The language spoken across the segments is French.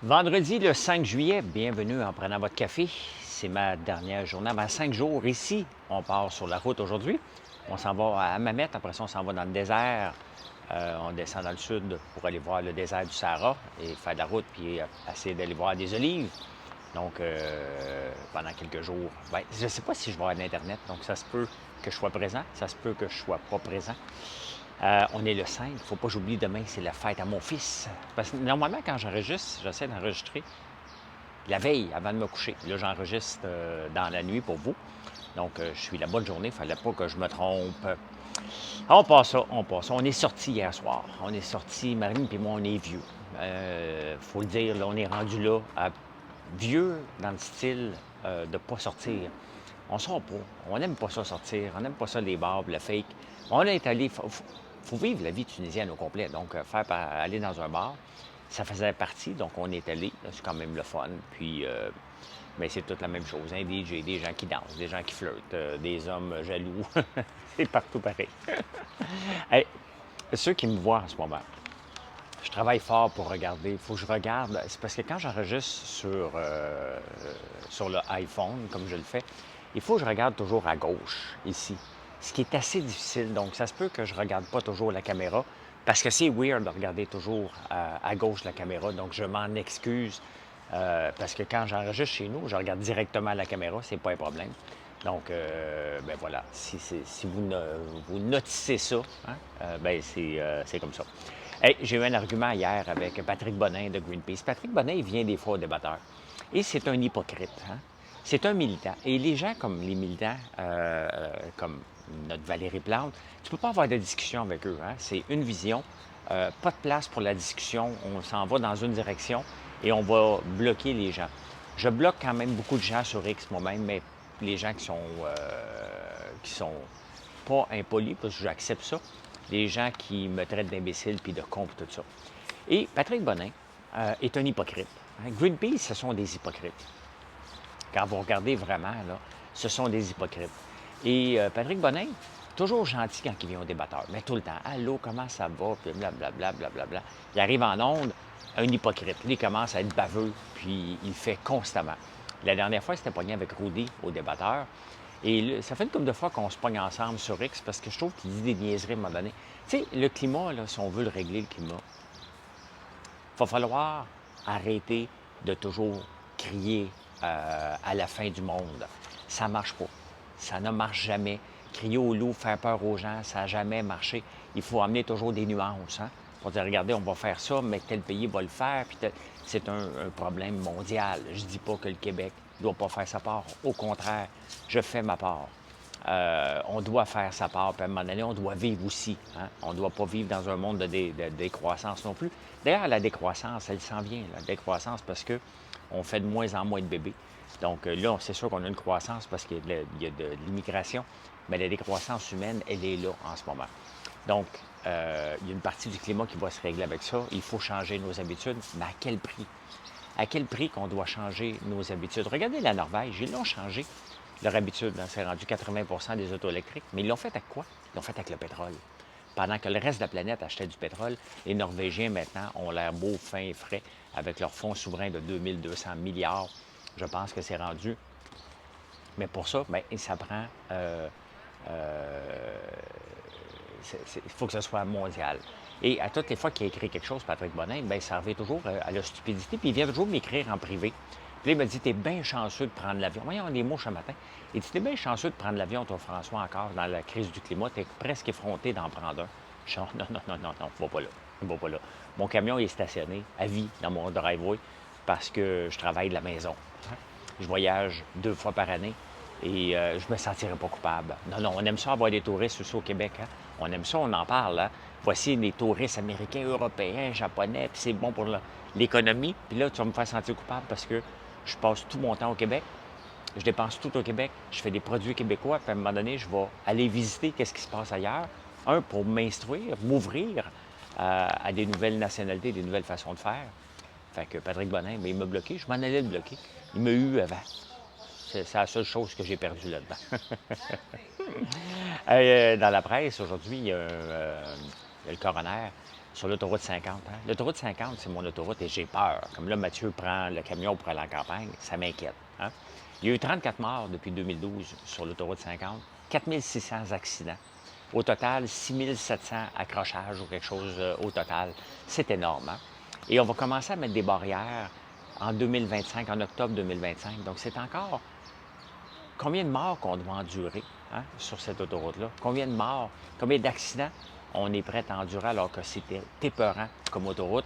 Vendredi le 5 juillet, bienvenue en prenant votre café. C'est ma dernière journée avant 5 jours ici. On part sur la route aujourd'hui. On s'en va à Hammamet, après ça on s'en va dans le désert. On descend dans le sud pour aller voir le désert du Sahara et faire de la route puis essayer d'aller voir des olives. Donc, pendant quelques jours, ben, je ne sais pas si je vais avoir d'Internet, donc ça se peut que je sois présent, ça se peut que je ne sois pas présent. On est le 5, il ne faut pas que j'oublie demain, c'est la fête à mon fils. Parce que normalement, quand j'enregistre, j'essaie d'enregistrer la veille avant de me coucher. Là, j'enregistre dans la nuit pour vous. Donc, je suis la bonne journée, il ne fallait pas que je me trompe. On passe ça, on passe ça. On est sorti hier soir. On est sorti, Marine et moi, on est vieux. Faut le dire, là, on est rendu là, vieux dans le style de ne pas sortir. On sort pas. On n'aime pas ça sortir. On n'aime pas ça les bars, le fake. On est allé. Faut vivre la vie tunisienne au complet. Donc, aller dans un bar, ça faisait partie. Donc, on est allé. C'est quand même le fun. Puis, mais c'est toute la même chose. Un DJ, des gens qui dansent, des gens qui flirtent, des hommes jaloux. C'est partout pareil. Hey, ceux qui me voient en ce moment, je travaille fort pour regarder. Il faut que je regarde. C'est parce que quand j'enregistre sur le iPhone, comme je le fais, il faut que je regarde toujours à gauche, ici. Ce qui est assez difficile. Donc, ça se peut que je ne regarde pas toujours la caméra parce que c'est weird de regarder toujours à gauche la caméra. Donc, je m'en excuse parce que quand j'enregistre chez nous, je regarde directement à la caméra, c'est pas un problème. Donc, ben voilà, si vous notissez ça, hein, ben c'est comme ça. Hey, j'ai eu un argument hier avec Patrick Bonin de Greenpeace. Patrick Bonin, il vient des fois au débatteur. Et c'est un hypocrite. Hein? C'est un militant. Et les gens comme les militants, comme notre Valérie Plante, tu ne peux pas avoir de discussion avec eux. Hein? C'est une vision, pas de place pour la discussion. On s'en va dans une direction et on va bloquer les gens. Je bloque quand même beaucoup de gens sur X moi-même, mais les gens qui sont pas impolis, parce que j'accepte ça, les gens qui me traitent d'imbécile puis de con tout ça. Et Patrick Bonin est un hypocrite. Hein? Greenpeace, ce sont des hypocrites. Quand vous regardez vraiment, là, ce sont des hypocrites. Et Patrick Bonin, toujours gentil quand il vient au débatteur, mais tout le temps, allô, comment ça va, puis blablabla, blablabla. Il arrive en onde, un hypocrite. Lui, il commence à être baveux, puis il fait constamment. La dernière fois, il s'était pogné avec Rudy au débatteur. Et ça fait une couple de fois qu'on se pogne ensemble sur X parce que je trouve qu'il dit des niaiseries à un moment donné. Tu sais, le climat, là, si on veut le régler, le climat, il va falloir arrêter de toujours crier à la fin du monde. Ça ne marche pas. Ça ne marche jamais. Crier au loup, faire peur aux gens, ça n'a jamais marché. Il faut amener toujours des nuances. Hein? Pour dire, regardez, on va faire ça, mais tel pays va le faire. Puis c'est un problème mondial. Je ne dis pas que le Québec ne doit pas faire sa part. Au contraire, je fais ma part. On doit faire sa part. Puis à un moment donné, on doit vivre aussi. Hein? On ne doit pas vivre dans un monde de décroissance non plus. D'ailleurs, la décroissance, elle s'en vient, la décroissance, parce qu'on fait de moins en moins de bébés. Donc là, c'est sûr qu'on a une croissance parce qu'il y a de l'immigration, mais la décroissance humaine, elle est là en ce moment. Donc, il y a une partie du climat qui va se régler avec ça. Il faut changer nos habitudes, mais à quel prix? À quel prix qu'on doit changer nos habitudes? Regardez la Norvège, ils l'ont changé, leur habitude. Hein, c'est rendu 80 des autos électriques. Mais ils l'ont fait avec quoi? Ils l'ont fait avec le pétrole. Pendant que le reste de la planète achetait du pétrole, les Norvégiens, maintenant, ont l'air beau, fin et frais, avec leur fonds souverain de 2200 milliards. Je pense que c'est rendu. Mais pour ça, bien, ça prend... il faut que ce soit mondial. Et à toutes les fois qu'il a écrit quelque chose, Patrick Bonin, bien, ça revient toujours à la stupidité, puis il vient toujours m'écrire en privé. Puis là, il me dit, t'es bien chanceux de prendre l'avion. Voyons, des mots ce matin. Il dit, t'es bien chanceux de prendre l'avion, toi, François, encore, dans la crise du climat. T'es presque effronté d'en prendre un. Je dis, non, non, non, non, non, va pas là. Va pas là. Mon camion est stationné à vie dans mon driveway parce que je travaille de la maison. Je voyage 2 fois par année et je me sentirais pas coupable. Non, non, on aime ça avoir des touristes aussi au Québec. Hein? On aime ça, on en parle. Hein? Voici les touristes américains, européens, japonais, puis c'est bon pour l'économie. Puis là, tu vas me faire sentir coupable parce que je passe tout mon temps au Québec. Je dépense tout au Québec. Je fais des produits québécois. Puis à un moment donné, je vais aller visiter qu'est-ce qui se passe ailleurs. Un, pour m'instruire, m'ouvrir à des nouvelles nationalités, des nouvelles façons de faire. Fait que Patrick Bonin, mais il m'a bloqué. Je m'en allais le bloquer. Il m'a eu avant. C'est la seule chose que j'ai perdue là-dedans. Dans la presse, aujourd'hui, il y a le coroner sur l'autoroute 50. Hein? L'autoroute 50, c'est mon autoroute et j'ai peur. Comme là, Mathieu prend le camion pour aller en campagne, ça m'inquiète. Hein? Il y a eu 34 morts depuis 2012 sur l'autoroute 50, 4600 accidents. Au total, 6700 accrochages ou quelque chose au total. C'est énorme. Hein? Et on va commencer à mettre des barrières en 2025, en octobre 2025. Donc, c'est encore combien de morts qu'on doit endurer hein, sur cette autoroute-là? Combien de morts, combien d'accidents on est prêt à endurer alors que c'était épeurant comme autoroute?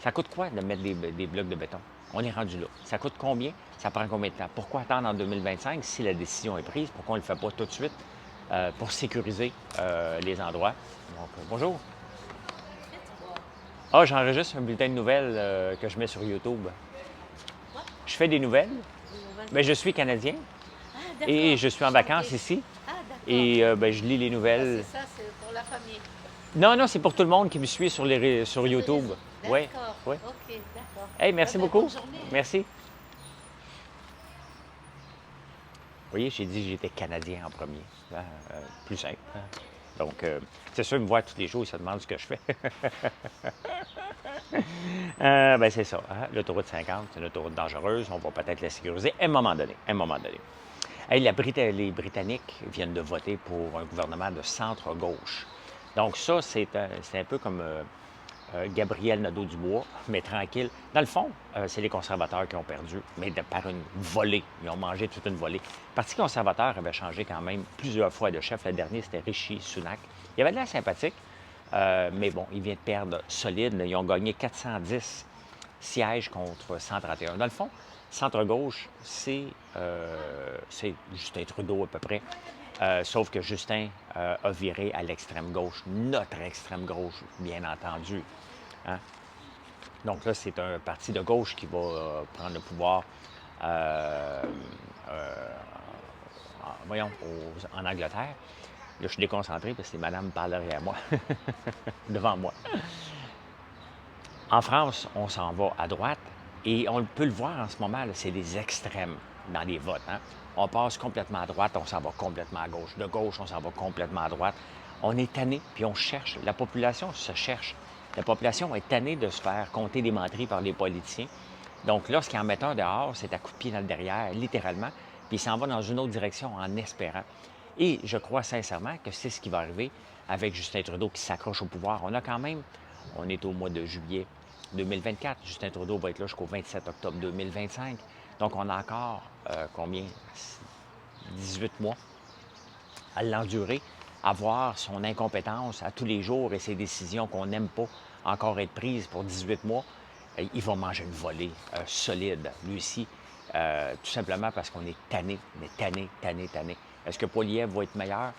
Ça coûte quoi de mettre des blocs de béton? On est rendu là. Ça coûte combien? Ça prend combien de temps? Pourquoi attendre en 2025 si la décision est prise? Pourquoi on ne le fait pas tout de suite pour sécuriser les endroits? Donc, bonjour. Ah, j'enregistre un bulletin de nouvelles que je mets sur YouTube. Je fais des nouvelles, mais je suis Canadien et je suis en vacances ici. Ah, d'accord. Et je lis les nouvelles. C'est ça, c'est pour la famille. Non, non, c'est pour tout le monde qui me suit sur YouTube. Oui, D'accord. oui. OK, d'accord. Hey, merci Ah ben, beaucoup. bonne journée. Merci. Vous voyez, j'ai dit que j'étais Canadien en premier. Hein, plus simple. Hein. Donc, c'est sûr, ils me voient tous les jours, ils se demandent ce que je fais. C'est ça. Hein? L'autoroute 50, c'est une autoroute dangereuse. On va peut-être la sécuriser à un moment donné. À un moment donné. Hey, les Britanniques viennent de voter pour un gouvernement de centre-gauche. Donc ça, c'est un peu comme Gabriel Nadeau-Dubois, mais tranquille. Dans le fond, c'est les conservateurs qui ont perdu, mais par une volée. Ils ont mangé toute une volée. Le Parti conservateur avait changé quand même plusieurs fois de chef. Le dernier, c'était Rishi Sunak. Il avait de l'air sympathique, mais bon, il vient de perdre solide. Ils ont gagné 410 sièges contre 131. Dans le fond, centre-gauche, c'est Justin Trudeau à peu près. Sauf que Justin a viré à l'extrême gauche, notre extrême gauche, bien entendu. Hein? Donc là, c'est un parti de gauche qui va prendre le pouvoir en Angleterre. Là, je suis déconcentré parce que madame parle derrière moi, devant moi. En France, on s'en va à droite et on peut le voir en ce moment, c'est des extrêmes dans les votes. Hein? On passe complètement à droite, on s'en va complètement à gauche. De gauche, on s'en va complètement à droite. On est tanné, puis on cherche. La population se cherche. La population est tannée de se faire compter des menteries par les politiciens. Donc, lorsqu'ils en mettent un dehors, c'est à coup de pied dans le derrière, littéralement, puis il s'en va dans une autre direction en espérant. Et je crois sincèrement que c'est ce qui va arriver avec Justin Trudeau qui s'accroche au pouvoir. On est au mois de juillet 2024. Justin Trudeau va être là jusqu'au 27 octobre 2025. Donc, on a encore, combien? 18 mois à l'endurer, à voir son incompétence à tous les jours et ses décisions qu'on n'aime pas encore être prises pour 18 mois. Il va manger une volée solide, lui aussi, tout simplement parce qu'on est tanné, mais tanné. Est-ce que Poilievre va être meilleur?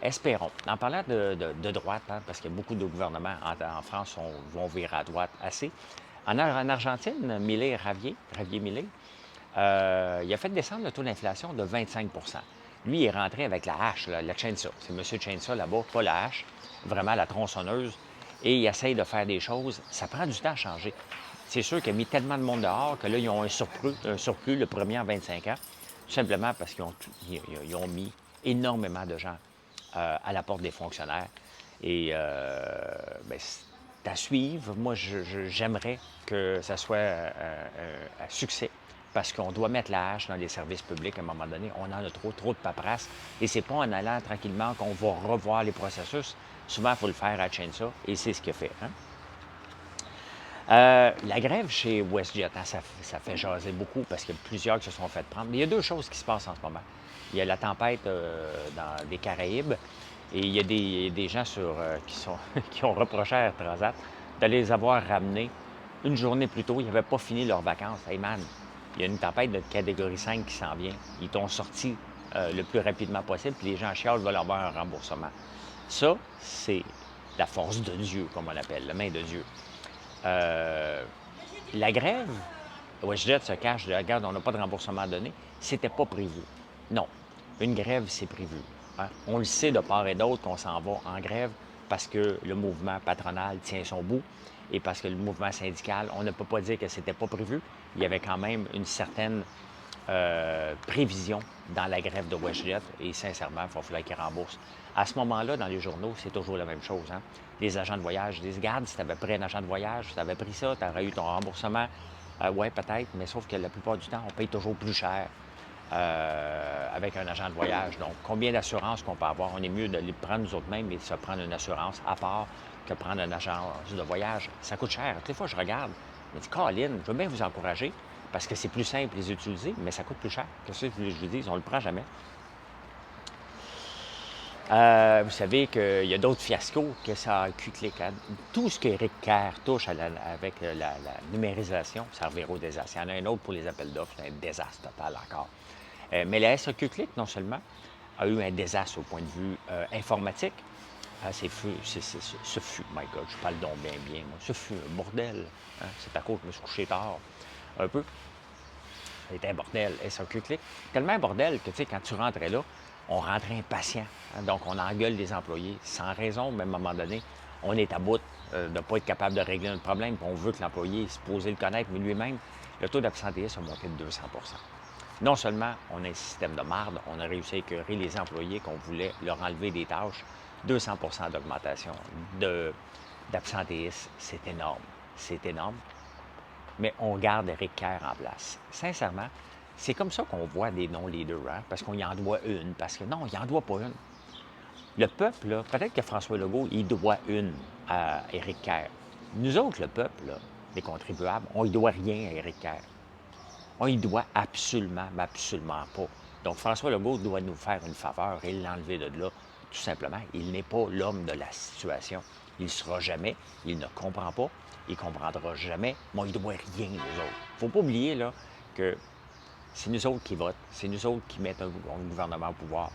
Espérons. En parlant de droite, hein, parce qu'il y a beaucoup de gouvernements en France vont virer à droite assez. En Argentine, Javier Milei, il a fait descendre le taux d'inflation de 25 Lui, il est rentré avec la hache, la chainsaw. C'est M. Chainsaw là-bas, pas la hache, vraiment la tronçonneuse. Et il essaye de faire des choses. Ça prend du temps à changer. C'est sûr qu'il a mis tellement de monde dehors que là, ils ont un surplus le premier en 25 ans, tout simplement parce qu'ils ont mis énormément de gens à la porte des fonctionnaires. Et c'est à suivre. Moi, j'aimerais que ça soit un succès parce qu'on doit mettre la hache dans les services publics à un moment donné. On en a trop de paperasse. Et c'est pas en allant tranquillement qu'on va revoir les processus. Souvent, il faut le faire à chainsaw et c'est ce qu'il a fait. Hein? La grève chez WestJet, hein, ça fait jaser beaucoup parce qu'il y a plusieurs qui se sont fait prendre. Mais il y a deux choses qui se passent en ce moment. Il y a la tempête dans les Caraïbes et il y a des gens qui ont reproché à Air Transat de les avoir ramenés une journée plus tôt. Ils n'avaient pas fini leurs vacances. Hey man, il y a une tempête de catégorie 5 qui s'en vient. Ils t'ont sorti le plus rapidement possible, puis les gens chialent veulent avoir un remboursement. Ça, c'est la force de Dieu, comme on l'appelle, la main de Dieu. La grève, WestJet se cache de regarde, on n'a pas de remboursement à donner. C'était pas prévu. Non, une grève, c'est prévu. Hein? On le sait de part et d'autre qu'on s'en va en grève parce que le mouvement patronal tient son bout et parce que le mouvement syndical, on ne peut pas dire que c'était pas prévu. Il y avait quand même une certaine prévision dans la grève de WestJet et sincèrement, il va falloir qu'ils remboursent. À ce moment-là, dans les journaux, c'est toujours la même chose. Hein? Les agents de voyage disent, regarde, si tu avais pris un agent de voyage, si tu avais pris ça, tu aurais eu ton remboursement. Oui, peut-être, mais sauf que la plupart du temps, on paye toujours plus cher avec un agent de voyage. Donc, combien d'assurances qu'on peut avoir? On est mieux de les prendre nous autres mêmes et de se prendre une assurance à part que prendre un agent de voyage. Ça coûte cher. Toutes les fois, je regarde, je me dis, Colin, je veux bien vous encourager parce que c'est plus simple de les utiliser, mais ça coûte plus cher. Qu'est-ce que je vous dis? On ne le prend jamais. Vous savez qu'il y a d'autres fiascos que ça a Click. Tout ce qu'Éric Kerr touche avec la numérisation, ça revient au désastre. Il y en a un autre pour les appels d'offres, c'est un désastre total encore. Mais la SAQ Click, non seulement, a eu un désastre au point de vue informatique, ce fut, my God, je parle donc bien, moi, ce fut un bordel. Hein? C'est à cause que je me suis couché tard, un peu. C'était un bordel, SAQ Click. Tellement un bordel que, tu sais, quand tu rentrais là, on rentrait impatient. Hein? Donc, on engueule les employés sans raison, même à un moment donné. On est à bout de ne pas être capable de régler notre problème, puis on veut que l'employé se pose le connaître, mais lui-même, le taux d'absentéisme a monté de 200 Non seulement on a un système de marde, on a réussi à écœurer les employés qu'on voulait leur enlever des tâches, 200 d'augmentation d'absentéisme, c'est énorme. C'est énorme. Mais on garde Éric Kerr en place. Sincèrement, c'est comme ça qu'on voit des non-leaders, hein? Parce qu'on y en doit une. Parce que non, il n'en doit pas une. Le peuple, là, peut-être que François Legault, il doit une à Éric Kerr. Nous autres, le peuple, là, les contribuables, on ne doit rien à Éric Kerr. On y doit absolument, mais absolument pas. Donc, François Legault doit nous faire une faveur et l'enlever de là, tout simplement. Il n'est pas l'homme de la situation. Il ne sera jamais, il ne comprend pas, il ne comprendra jamais, mais il ne doit rien, nous autres. Il ne faut pas oublier là, que c'est nous autres qui votent, c'est nous autres qui mettons un gouvernement au pouvoir.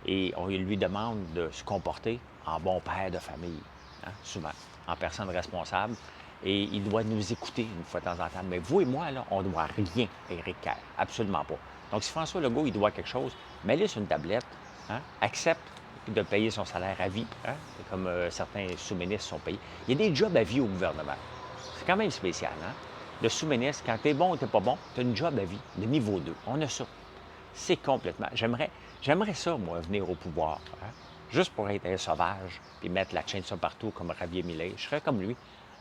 Et on lui demande de se comporter en bon père de famille, hein, souvent, en personne responsable. Et il doit nous écouter une fois de temps en temps. Mais vous et moi, là, on ne doit rien à Éric Kerr. Absolument pas. Donc, si François Legault, il doit quelque chose, mets-le sur une tablette, hein, accepte de payer son salaire à vie, hein, comme certains sous-ministres sont payés. Il y a des jobs à vie au gouvernement. C'est quand même spécial, hein? Le sous-ministre, quand t'es bon ou t'es pas bon, t'as une job à vie, de niveau 2. On a ça. C'est complètement... J'aimerais ça, moi, venir au pouvoir, hein? Juste pour être un sauvage, puis mettre la chaîne de ça partout comme Javier Milei. Je serais comme lui.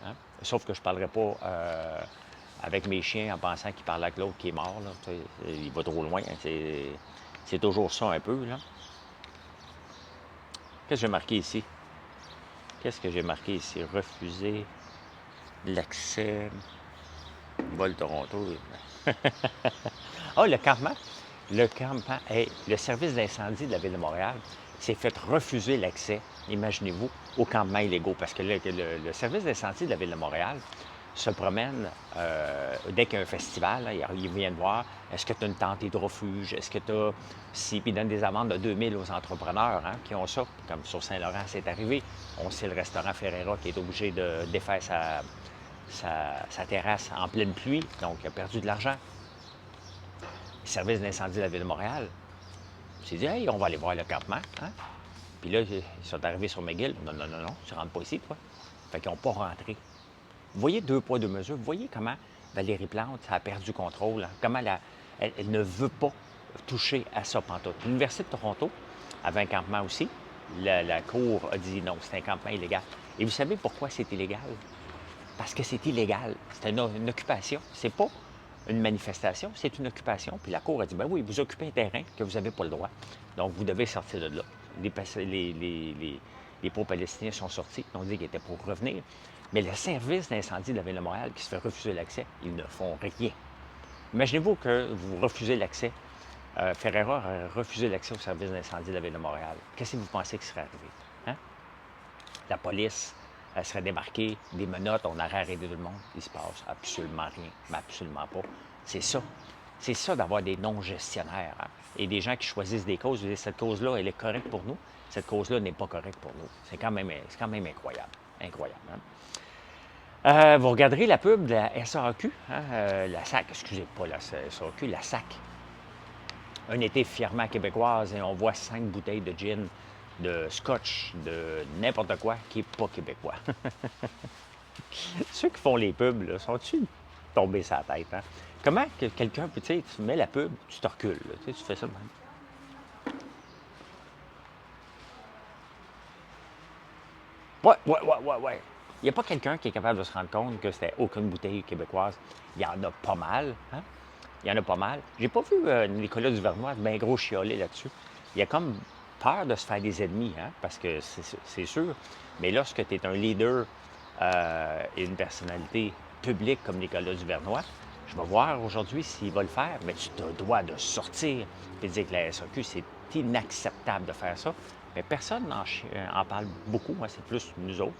Hein? Sauf que je ne parlerai pas avec mes chiens en pensant qu'il parle avec l'autre qui est mort. Là. Il va trop loin. Hein. C'est toujours ça un peu. Là. Qu'est-ce que j'ai marqué ici? Qu'est-ce que j'ai marqué ici? Refuser l'accès. Vol Toronto. Ah, le campement. Le campement. Hey, le service d'incendie de la Ville de Montréal s'est fait refuser l'accès, imaginez-vous, aux campements illégaux. Parce que le service d'incendie de la Ville de Montréal se promène dès qu'il y a un festival. Là, ils viennent voir, est-ce que tu as une tente hydrofuge, est-ce que tu as... Si, puis ils donnent des amendes de 2000 aux entrepreneurs hein, qui ont ça. Comme sur Saint-Laurent, c'est arrivé. On sait le restaurant Ferreira qui est obligé de défaire sa terrasse en pleine pluie, donc il a perdu de l'argent. Le service d'incendie de la Ville de Montréal s'est dit, hey, on va aller voir le campement. Hein? Puis là, ils sont arrivés sur McGill. Non, tu ne rentres pas ici, toi. Fait qu'ils n'ont pas rentré. Vous voyez 2 poids, 2 mesures. Vous voyez comment Valérie Plante a perdu contrôle. Hein? Comment elle ne veut pas toucher à ça pantoute. L'Université de Toronto avait un campement aussi. La Cour a dit non, c'est un campement illégal. Et vous savez pourquoi c'est illégal? Parce que c'est illégal. C'est une occupation. C'est pas une manifestation, c'est une occupation. Puis la Cour a dit, ben oui, vous occupez un terrain que vous n'avez pas le droit. Donc, vous devez sortir de là. Les pro-palestiniens sont sortis. Ils ont dit qu'ils étaient pour revenir. Mais le service d'incendie de la Ville de Montréal qui se fait refuser l'accès, ils ne font rien. Imaginez-vous que vous refusez l'accès. Ferreira a refusé l'accès au service d'incendie de la Ville de Montréal. Qu'est-ce que vous pensez qui serait arrivé? Hein? La police serait débarquée, des menottes, on aurait arrêté tout le monde. Il se passe absolument rien, mais absolument pas. C'est ça. C'est ça d'avoir des non-gestionnaires hein? Et des gens qui choisissent des causes. Cette cause-là, elle est correcte pour nous. Cette cause-là n'est pas correcte pour nous. C'est quand même incroyable. Incroyable. Hein? Vous regarderez la pub de la SAQ, hein? La SAC, excusez pas la SAQ, la SAC. Un été fièrement québécoise et on voit 5 bouteilles de gin, de scotch, de n'importe quoi qui n'est pas québécois. Ceux qui font les pubs, là, sont-ils tomber sa tête. Hein? Comment que quelqu'un peut, tu sais, tu mets la pub, tu te recules, là, tu fais ça de même. Ouais, ouais, ouais, ouais, ouais. Il n'y a pas quelqu'un qui est capable de se rendre compte que c'était aucune bouteille québécoise. Il y en a pas mal, hein? Il y en a pas mal. J'ai pas vu Nicolas Duvernois bien gros chialer là-dessus. Il a comme peur de se faire des ennemis, hein? Parce que c'est sûr. Mais lorsque tu es un leader et une personnalité publique comme Nicolas Duvernois, je vais voir aujourd'hui s'il va le faire, mais tu te dois de sortir et de dire que la SAQ, c'est inacceptable de faire ça. Mais personne en parle beaucoup. Hein? C'est plus nous autres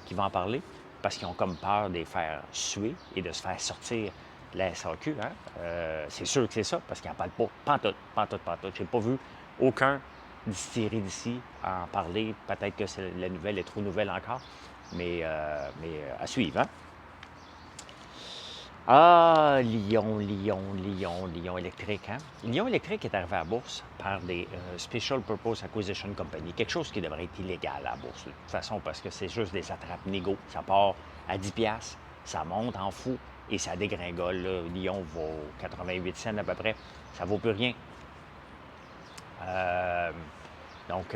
qui vont en parler parce qu'ils ont comme peur de les faire suer et de se faire sortir la SAQ. Hein? C'est sûr que c'est ça, parce qu'ils n'en parlent pas. Pantoute, pantoute, pantoute. Je n'ai pas vu aucun distillerie d'ici en parler. Peut-être que la nouvelle est trop nouvelle encore, mais à suivre. Hein? Ah, Lyon électrique. Hein? Lyon électrique est arrivé à la bourse par des Special Purpose Acquisition Company, quelque chose qui devrait être illégal à la bourse, de toute façon, parce que c'est juste des attrapes négaux. Ça part à 10$, ça monte en fou et ça dégringole. Là. Lyon vaut 88 cents à peu près. Ça vaut plus rien. Euh, donc,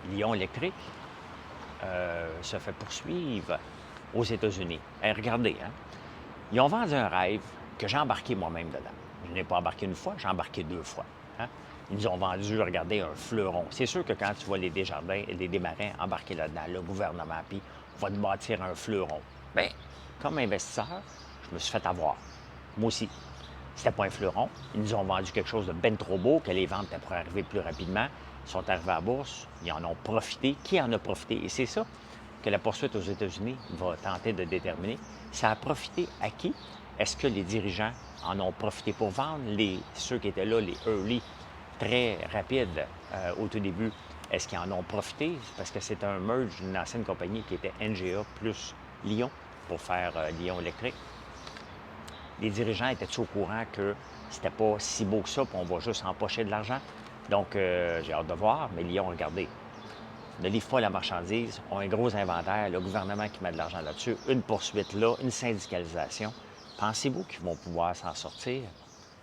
Lyon électrique se fait poursuivre aux États-Unis. Regardez, hein? Ils ont vendu un rêve que j'ai embarqué moi-même dedans. Je n'ai pas embarqué une fois, j'ai embarqué 2 fois. Hein? Ils nous ont vendu, regardez, un fleuron. C'est sûr que quand tu vois les Desjardins et les Desmarins embarquer là-dedans, le gouvernement, puis on va te bâtir un fleuron. Bien, comme investisseur, je me suis fait avoir. Moi aussi. C'était pas un fleuron. Ils nous ont vendu quelque chose de ben trop beau, que les ventes étaient pour arriver plus rapidement. Ils sont arrivés à la bourse, ils en ont profité. Qui en a profité? Et c'est ça que la poursuite aux États-Unis va tenter de déterminer. Ça a profité à qui? Est-ce que les dirigeants en ont profité pour vendre? Ceux qui étaient là, les early, très rapides au tout début, est-ce qu'ils en ont profité? Parce que c'est un merge d'une ancienne compagnie qui était NGA plus Lyon pour faire Lyon électrique. Les dirigeants étaient-ils au courant que c'était pas si beau que ça, puis on va juste empocher de l'argent? Donc, j'ai hâte de voir, mais Lyon, regardez, ne livre pas la marchandise, ont un gros inventaire, le gouvernement qui met de l'argent là-dessus, une poursuite là, une syndicalisation. Pensez-vous qu'ils vont pouvoir s'en sortir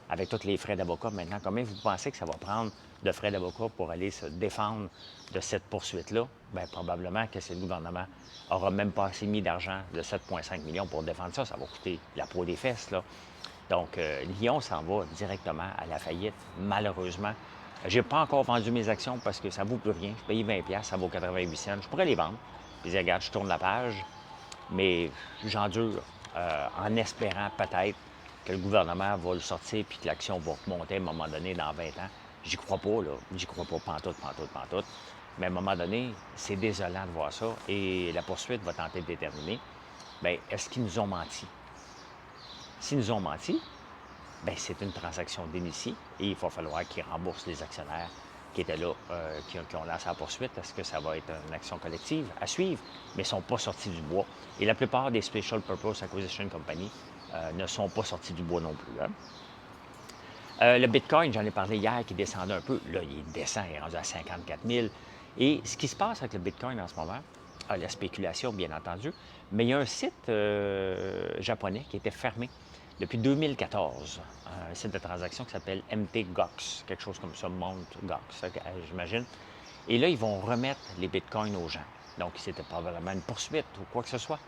avec tous les frais d'avocat maintenant? Combien vous pensez que ça va prendre de frais d'avocat pour aller se défendre de cette poursuite-là? Bien, probablement que le gouvernement n'aura même pas assez mis d'argent de 7,5 millions pour défendre ça. Ça va coûter la peau des fesses, là. Donc, Lyon s'en va directement à la faillite, malheureusement. Je n'ai pas encore vendu mes actions parce que ça ne vaut plus rien. Je paye 20$, ça vaut 88 cents. Je pourrais les vendre. Puis, je dis, regarde, je tourne la page, mais j'endure en espérant peut-être que le gouvernement va le sortir puis que l'action va remonter à un moment donné dans 20 ans. J'y crois pas, là. J'y crois pas pantoute, pantoute, pantoute. Mais à un moment donné, c'est désolant de voir ça et la poursuite va tenter de déterminer, bien, est-ce qu'ils nous ont menti? S'ils nous ont menti, bien, c'est une transaction d'initié et il va falloir qu'ils remboursent les actionnaires qui étaient là, qui ont lancé la poursuite. Est-ce que ça va être une action collective à suivre? Mais ils ne sont pas sortis du bois. Et la plupart des Special Purpose Acquisition Company ne sont pas sortis du bois non plus. Hein? Le Bitcoin, j'en ai parlé hier, qui descendait un peu. Là, il descend, il est rendu à 54 000. Et ce qui se passe avec le Bitcoin en ce moment, la spéculation, bien entendu, mais il y a un site japonais qui était fermé depuis 2014, un site de transaction qui s'appelle MTGOX, quelque chose comme ça, Mt. Gox, j'imagine. Et là, ils vont remettre les bitcoins aux gens. Donc, c'était probablement une poursuite ou quoi que ce soit.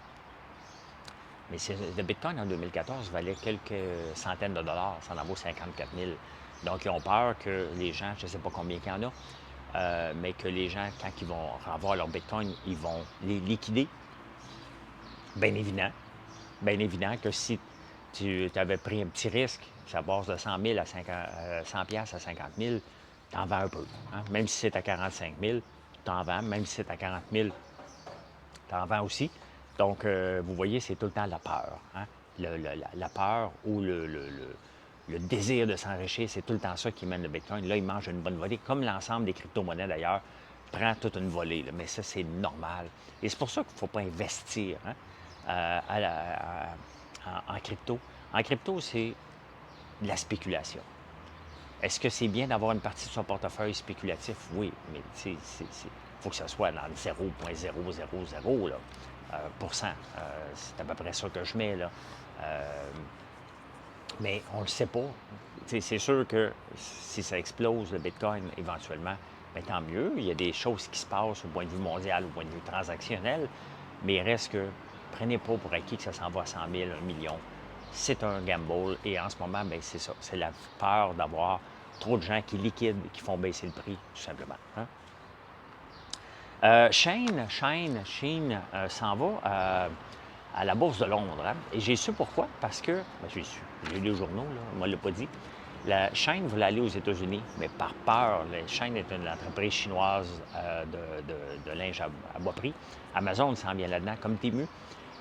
Mais le bitcoin en 2014 valait quelques centaines de dollars, ça en vaut 54 000. Donc, ils ont peur que les gens, je ne sais pas combien il y en a, mais que les gens, quand ils vont avoir leur bitcoin, ils vont les liquider. Bien évident que si tu avais pris un petit risque, ça passe de 100 000 à 100 piastres à 50 000, tu en vends un peu. Hein? Même si c'est à 45 000, tu en vends. Même si c'est à 40 000, tu en vends aussi. Donc, vous voyez, c'est tout le temps la peur. Hein? La peur ou le désir de s'enrichir, c'est tout le temps ça qui mène le Bitcoin. Là, il mange une bonne volée, comme l'ensemble des crypto-monnaies d'ailleurs, prend toute une volée. Là. Mais ça, c'est normal. Et c'est pour ça qu'il ne faut pas investir hein, en crypto. En crypto, c'est de la spéculation. Est-ce que c'est bien d'avoir une partie de son portefeuille spéculatif? Oui, mais il faut que ça soit dans le 0,000. Là. C'est à peu près ça que je mets, là. Euh, mais on ne le sait pas. C'est sûr que si ça explose, le Bitcoin, éventuellement, bien, tant mieux. Il y a des choses qui se passent au point de vue mondial, au point de vue transactionnel, mais il reste que prenez pas pour acquis que ça s'en va à 100 000, 1 million. C'est un gamble et en ce moment, bien, c'est ça. C'est la peur d'avoir trop de gens qui liquident, qui font baisser le prix, tout simplement. Hein? Shane s'en va à la Bourse de Londres. Hein? Et j'ai su pourquoi, parce que, ben, j'ai lu les journaux, là, on ne l'a pas dit. La Shane voulait aller aux États-Unis, mais par peur, la Shane est une entreprise chinoise de linge à bas prix. Amazon s'en vient là-dedans, comme Temu.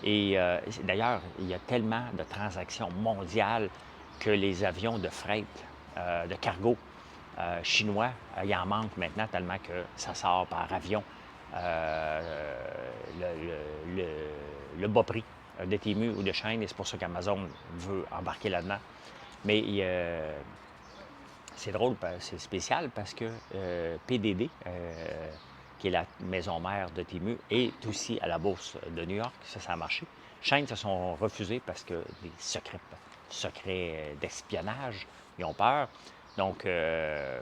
Et d'ailleurs, il y a tellement de transactions mondiales que les avions de fret, de cargo chinois, il en manque maintenant tellement que ça sort par avion. Le, le, le bas prix de Temu ou de Shane, et c'est pour ça qu'Amazon veut embarquer là-dedans. Mais c'est drôle, c'est spécial parce que PDD, qui est la maison mère de Temu, est aussi à la bourse de New York. Ça a marché. Shane se sont refusés parce que des secrets d'espionnage, ils ont peur. Donc, ils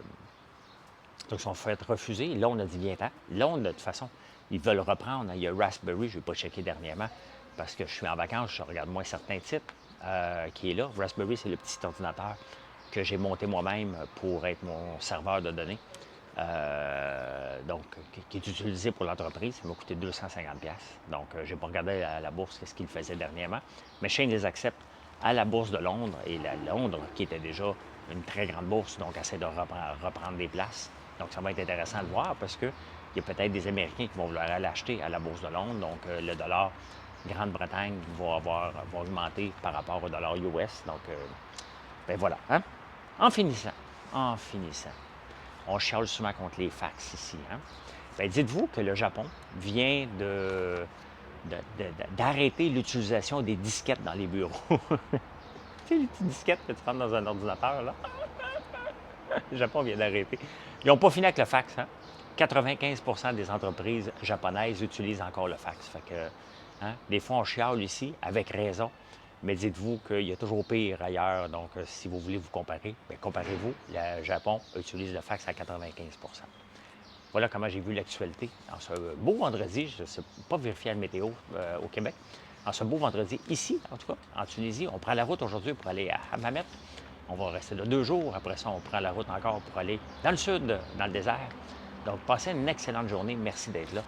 sont fait refuser. Là, on a dit viens-t'en. Là, de toute façon, ils veulent reprendre. Il y a Raspberry, je ne vais pas checker dernièrement parce que je suis en vacances, je regarde moins certains titres qui est là. Raspberry, c'est le petit ordinateur que j'ai monté moi-même pour être mon serveur de données. Donc, qui est utilisé pour l'entreprise. Ça m'a coûté 250$. Donc, je n'ai pas regardé à la bourse ce qu'il faisait dernièrement. Mais Shane les accepte à la bourse de Londres. Et la Londres, qui était déjà une très grande bourse, donc essaie de reprendre des places. Donc, ça va être intéressant de voir parce qu'il y a peut-être des Américains qui vont vouloir aller acheter à la bourse de Londres. Donc, le dollar Grande-Bretagne va augmenter par rapport au dollar US. Donc, ben voilà. Hein? En finissant, on chiale souvent contre les fax ici. Hein? Bien, dites-vous que le Japon vient d'arrêter l'utilisation des disquettes dans les bureaux. Tu sais, les petites disquettes que tu rentres dans un ordinateur, là? Le Japon vient d'arrêter. Ils n'ont pas fini avec le fax. Hein? 95% des entreprises japonaises utilisent encore le fax. Fait que, hein, des fois, on chiale ici, avec raison. Mais dites-vous qu'il y a toujours pire ailleurs. Donc, si vous voulez vous comparer, bien, comparez-vous. Le Japon utilise le fax à 95%. Voilà comment j'ai vu l'actualité en ce beau vendredi. Je ne sais pas vérifier la météo au Québec. En ce beau vendredi, ici, en tout cas, en Tunisie, on prend la route aujourd'hui pour aller à Hammamet. On va rester là 2 jours. Après ça, on prend la route encore pour aller dans le sud, dans le désert. Donc, passez une excellente journée. Merci d'être là.